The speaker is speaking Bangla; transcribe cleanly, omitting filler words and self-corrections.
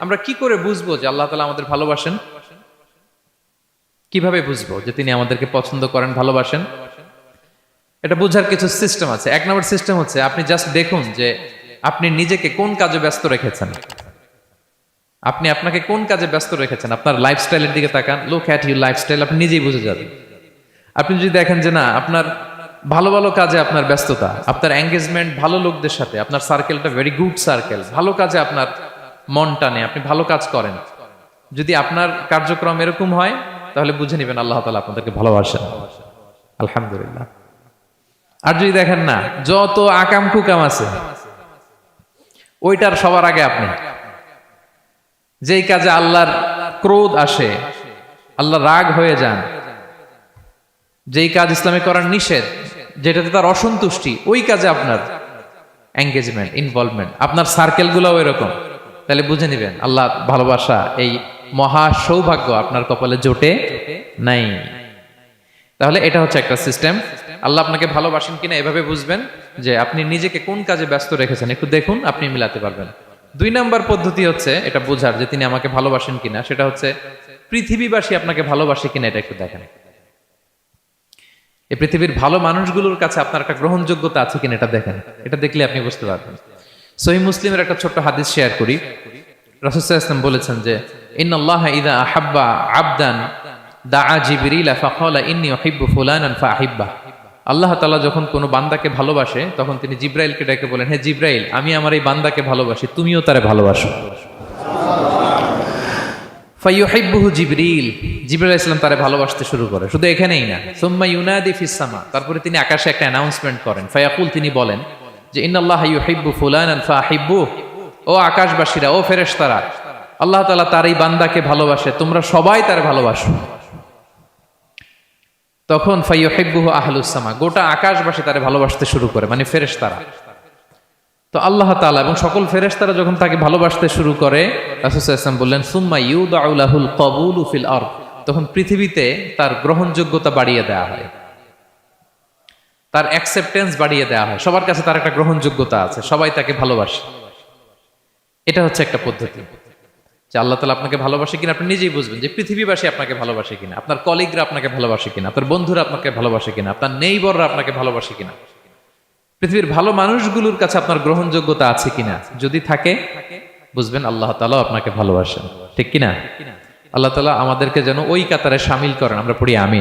আমরা কি করে বুঝবো যে আল্লাহ তাআলা আমাদের ভালোবাসেন? কিভাবে বুঝবো যে তিনি আমাদেরকে পছন্দ করেন, ভালোবাসেন? এটা বোঝার কিছু সিস্টেম আছে। এক নম্বর সিস্টেম হচ্ছে আপনি জাস্ট দেখুন যে আপনি নিজেকে কোন কাজে ব্যস্ত রেখেছেন। আপনি আপনাকে কোন কাজে ব্যস্ত রেখেছেন, আপনার লাইফস্টাইলের দিকে তাকান, লুক অ্যাট ইউর লাইফস্টাইল, আপনি নিজেই বুঝে যাবেন। আপনি যদি দেখেন যে না, আপনার ভালো ভালো কাজে আপনার ব্যস্ততা, আপনার এঙ্গেজমেন্ট ভালো লোকদের সাথে, আপনার সার্কেলটা ভেরি গুড সার্কেল, ভালো কাজে আপনার মন টানে, আপনি ভালো কাজ করেন, যদি আপনার কার্যক্রম এরকম হয়, তাহলে বুঝে নেবেন আল্লাহ তাআলা আপনাদেরকে ভালোবাসেন। আলহামদুলিল্লাহ। আর যদি দেখেন না, যত আকাম কুকাম আছে ওইটার সবার আগে আপনি, যেই কাজে আল্লাহর ক্রোধ আসে, আল্লাহ রাগ হয়ে যান, যেই কাজ ইসলামে করার নিষেধ, যেটাতে তার অসন্তুষ্টি, ওই কাজে আপনার এঙ্গেজমেন্ট, ইনভলভমেন্ট, আপনার সার্কেল গুলো এরকম, তাহলে বুঝে নিবেন আল্লাহ ভালোবাসা, এই মহা সৌভাগ্য আপনার কপালে জোটে নাই। তাহলে এটা হচ্ছে একটা সিস্টেম। আল্লাহ আপনাকে ভালোবাসেন কিনা এভাবে বুঝবেন যে আপনি নিজেকে কোন কাজে ব্যস্ত রেখেছেন, একটু দেখুন, আপনি মিলাতে পারবেন। 2 নাম্বার পদ্ধতি হচ্ছে এটা বোঝার যে তিনি আমাকে ভালোবাসেন কিনা, সেটা হচ্ছে পৃথিবীবাসী আপনাকে ভালোবাসে কিনা, এটা একটু দেখেন। এই পৃথিবীর ভালো মানুষগুলোর কাছে আপনার একটা গ্রহণযোগ্যতা আছে কিনা, এটা দেখেন। এটা দেখলে আপনি বুঝতে পারবেন। সহিহ মুসলিমের একটা ছোট্ট হাদিস শেয়ার করি। রাসূল সাল্লাল্লাহু আলাইহি ওয়াসাল্লাম বলেছেন যে ইন্নাল্লাহা ইযা আহাব্বা আবদান দাআ জিবরিল ফাকালা ইন্নী উহিব্বু ফুলানান ফাআহিব্বা। আল্লাহ তাআলা যখন কোনো বান্দাকে ভালোবাসে, তখন তিনি জিবরাইলকে ডেকে বলেন, হে জিবরাইল, আমি আমার এই বান্দাকে ভালোবাসি, তুমিও তারে ভালোবাসো। ফায়ুহিব্বুহু জিবরিল, জিবরাইল আলাইহিস সালাম তারে ভালোবাসতে শুরু করে। শুধু এখানেই না, সুম্মা ইউনাদি ফিস সামা, তারপরে তিনি আকাশে একটা অ্যানাউন্সমেন্ট করেন। ফায়াকুল, তিনি বলেন যে ইন্নাল্লাহা ইউহিব্বু ফুলানান ফাআহিব্বুহু, ও আকাশবাসীরা, ও ফেরেশতারা, আল্লাহ তাআলা তার এই বান্দাকে ভালোবাসে, তোমরা সবাই তারে ভালোবাসো। তখন ফায়ুহিব্বুহু আহলুস সামা, গোটা আকাশবাসী তারে ভালোবাসতে শুরু করে, মানে ফেরেশতারা। তো আল্লাহ তাআলা এবং সকল ফেরেশতারা যখন তাকে ভালোবাসতে শুরু করে, রাসূল সাল্লাল্লাহু আলাইহি ওয়াসাল্লাম বললেন সুম্মা ইউদাউ লাহুল কবুলু ফিল আরদ, তখন পৃথিবীতে তার গ্রহণযোগ্যতা বাড়িয়ে দেওয়া হয়, তার অ্যাকসেপ্টেন্স বাড়িয়ে দেওয়া হয়, সবার কাছে তার একটা গ্রহণযোগ্যতা আছে, সবাই তাকে ভালোবাসে। এটা হচ্ছে একটা পদ্ধতি যে আল্লাহ তাআলা আপনাকে ভালোবাসে কিনা আপনি নিজেই বুঝবেন, যে পৃথিবীবাসী আপনাকে ভালোবাসে কিনা, আপনার কলিগরা আপনাকে ভালোবাসে কিনা, আপনার বন্ধুরা আপনাকে ভালোবাসে কিনা, আপনার নেইবররা আপনাকে ভালোবাসে কিনা, পৃথিবীর ভালো মানুষগুলোর কাছে আপনার গ্রহণযোগ্যতা আছে কিনা। যদি থাকে, বুঝবেন আল্লাহ তাআলা আপনাকে ভালোবাসেন। ঠিক কিনা? আল্লাহ তাআলা আমাদেরকে যেন ওই কাতারে শামিল করেন। আমরা পড়ি আমিন।